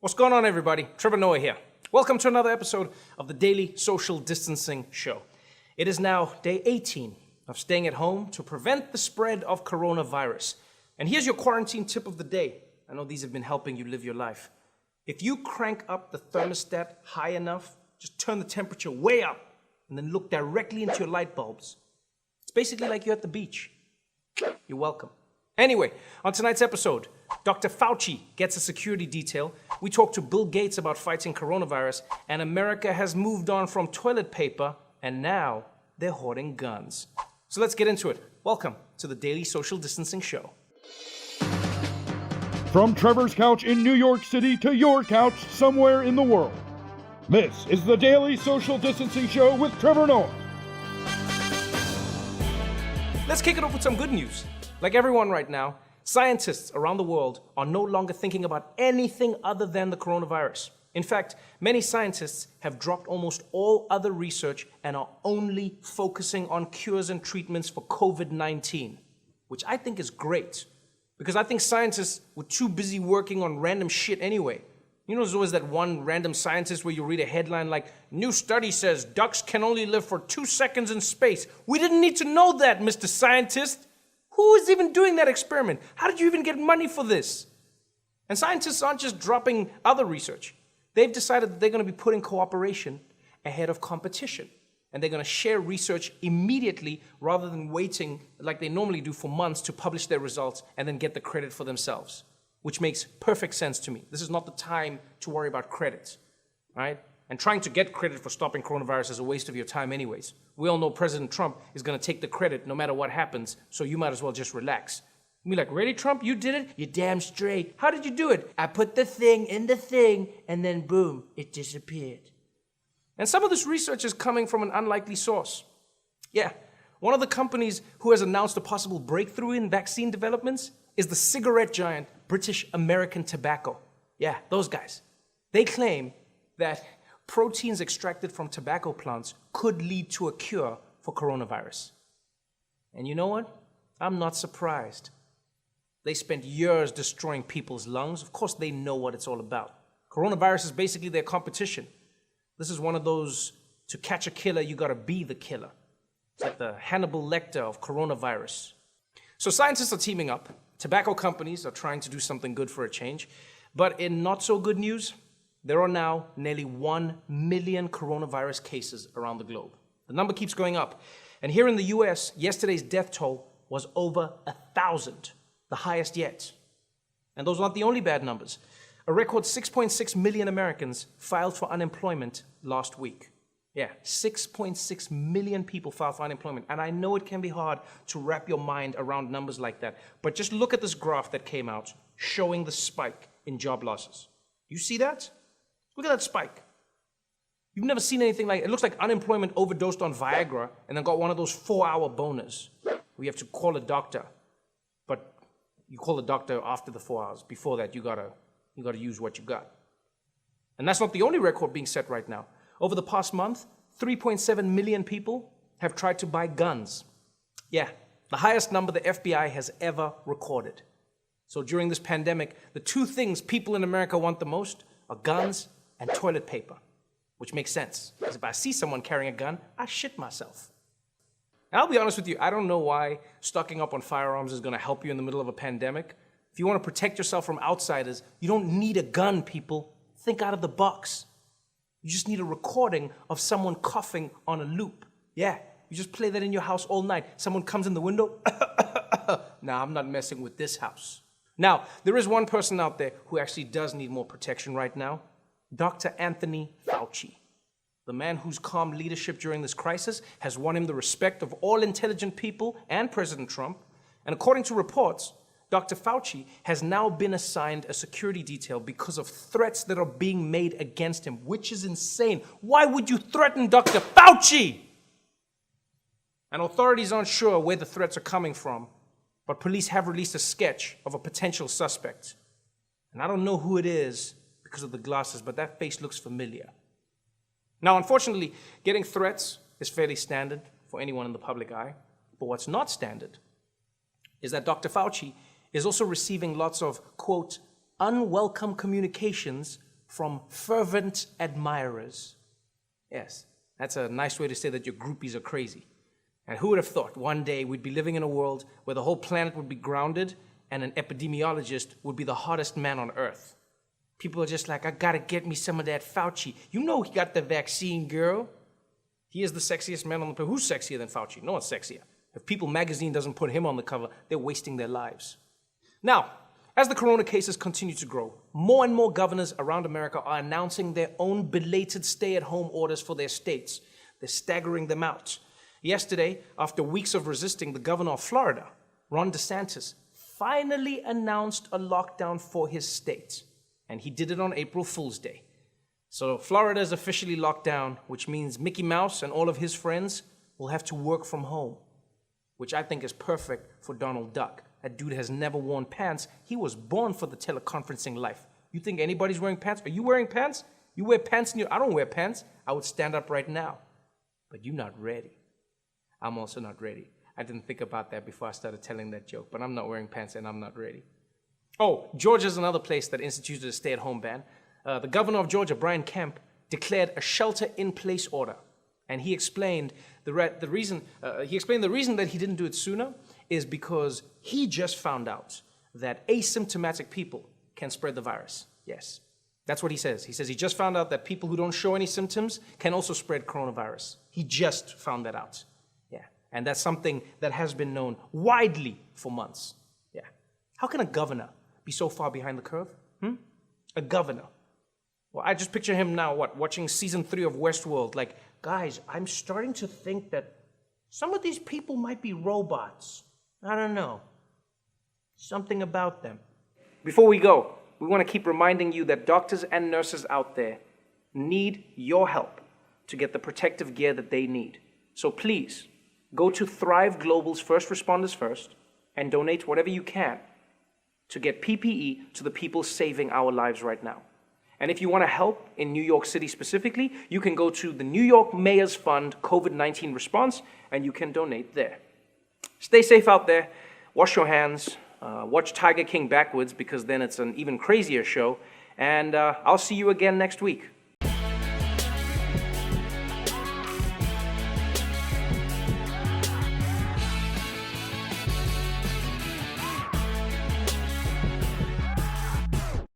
What's going on, everybody? Trevor Noah here. Welcome to another episode of the Daily Social Distancing Show. It is now day 18 of staying at home to prevent the spread of coronavirus. And here's your quarantine tip of the day. I know these have been helping you live your life. If you crank up the thermostat high enough, just turn the temperature way up and then look directly into your light bulbs. It's basically like you're at the beach. You're welcome. Anyway, on tonight's episode, Dr. Fauci gets a security detail. We talk to Bill Gates about fighting coronavirus, and America has moved on from toilet paper, and now they're hoarding guns. So let's get into it. Welcome to the Daily Social Distancing Show. From Trevor's couch in New York City to your couch somewhere in the world, this is the Daily Social Distancing Show with Trevor Noah. Let's kick it off with some good news. Like everyone right now, scientists around the world are no longer thinking about anything other than the coronavirus. In fact, many scientists have dropped almost all other research and are only focusing on cures and treatments for COVID-19, which I think is great, because I think scientists were too busy working on random shit anyway. You know, there's always that one random scientist where you read a headline like, "New study says ducks can only live for 2 seconds in space." We didn't need to know that, Mr. Scientist. Who is even doing that experiment? How did you even get money for this? And scientists aren't just dropping other research. They've decided that they're going to be putting cooperation ahead of competition. And they're going to share research immediately rather than waiting like they normally do for months to publish their results and then get the credit for themselves, which makes perfect sense to me. This is not the time to worry about credit, right? And trying to get credit for stopping coronavirus is a waste of your time anyways. We all know President Trump is going to take the credit no matter what happens, so you might as well just relax. Be like, "Really, Trump? You did it? You're damn straight. How did you do it?" "I put the thing in the thing, and then boom, it disappeared." And some of this research is coming from an unlikely source. Yeah, one of the companies who has announced a possible breakthrough in vaccine developments is the cigarette giant British American Tobacco. Yeah, those guys. They claim that proteins extracted from tobacco plants could lead to a cure for coronavirus. And you know what? I'm not surprised. They spent years destroying people's lungs. Of course, they know what it's all about. Coronavirus is basically their competition. This is one of those, to catch a killer, you gotta be the killer. It's like the Hannibal Lecter of coronavirus. So scientists are teaming up. Tobacco companies are trying to do something good for a change. But in not so good news, there are now nearly 1 million coronavirus cases around the globe. The number keeps going up. And here in the US, yesterday's death toll was over 1,000, the highest yet. And those aren't the only bad numbers. A record 6.6 million Americans filed for unemployment last week. Yeah, 6.6 million people filed for unemployment. And I know it can be hard to wrap your mind around numbers like that. But just look at this graph that came out showing the spike in job losses. You see that? Look at that spike. You've never seen anything like it. It looks like unemployment overdosed on Viagra and then got one of those 4-hour boners where you have to call a doctor. But you call the doctor after the 4 hours. Before that, you gotta use what you got. And that's not the only record being set right now. Over the past month, 3.7 million people have tried to buy guns. Yeah, the highest number the FBI has ever recorded. So during this pandemic, the two things people in America want the most are guns and toilet paper, which makes sense, because if I see someone carrying a gun, I shit myself. And I'll be honest with you, I don't know why stocking up on firearms is going to help you in the middle of a pandemic. If you want to protect yourself from outsiders, you don't need a gun, people. Think out of the box. You just need a recording of someone coughing on a loop. Yeah, you just play that in your house all night. Someone comes in the window, nah, I'm not messing with this house. Now, there is one person out there who actually does need more protection right now. Dr. Anthony Fauci, the man whose calm leadership during this crisis has won him the respect of all intelligent people and President Trump. And according to reports, Dr. Fauci has now been assigned a security detail because of threats that are being made against him, which is insane. Why would you threaten Dr. Fauci? And authorities aren't sure where the threats are coming from, but police have released a sketch of a potential suspect. And I don't know who it is because of the glasses, but that face looks familiar. Now, unfortunately, getting threats is fairly standard for anyone in the public eye. But what's not standard is that Dr. Fauci is also receiving lots of, quote, unwelcome communications from fervent admirers. Yes, that's a nice way to say that your groupies are crazy. And who would have thought one day we'd be living in a world where the whole planet would be grounded and an epidemiologist would be the hottest man on earth? People are just like, I gotta get me some of that Fauci. You know he got the vaccine, girl. He is the sexiest man on the planet. Who's sexier than Fauci? No one's sexier. If People magazine doesn't put him on the cover, they're wasting their lives. Now, as the corona cases continue to grow, more and more governors around America are announcing their own belated stay-at-home orders for their states. They're staggering them out. Yesterday, after weeks of resisting, the governor of Florida, Ron DeSantis, finally announced a lockdown for his state. And he did it on April Fool's Day. So Florida is officially locked down, which means Mickey Mouse and all of his friends will have to work from home, which I think is perfect for Donald Duck. That dude has never worn pants. He was born for the teleconferencing life. You think anybody's wearing pants? Are you wearing pants? You wear pants in your... I don't wear pants. I would stand up right now. But you're not ready. I'm also not ready. I didn't think about that before I started telling that joke, but I'm not wearing pants and I'm not ready. Oh, Georgia's another place that instituted a stay-at-home ban. The governor of Georgia, Brian Kemp, declared a shelter-in-place order. And he explained the reason that he didn't do it sooner is because he just found out that asymptomatic people can spread the virus. Yes, that's what he says. He says he just found out that people who don't show any symptoms can also spread coronavirus. He just found that out. Yeah, and that's something that has been known widely for months. Yeah, how can a governor be so far behind the curve? A governor. Well, I just picture him now, watching season 3 of Westworld, like, guys, I'm starting to think that some of these people might be robots. I don't know. Something about them. Before we go, we want to keep reminding you that doctors and nurses out there need your help to get the protective gear that they need. So please, go to Thrive Global's First Responders First and donate whatever you can to get PPE to the people saving our lives right now. And if you want to help in New York City specifically, you can go to the New York Mayor's Fund COVID-19 response and you can donate there. Stay safe out there. Wash your hands. Watch Tiger King backwards because then it's an even crazier show. And I'll see you again next week.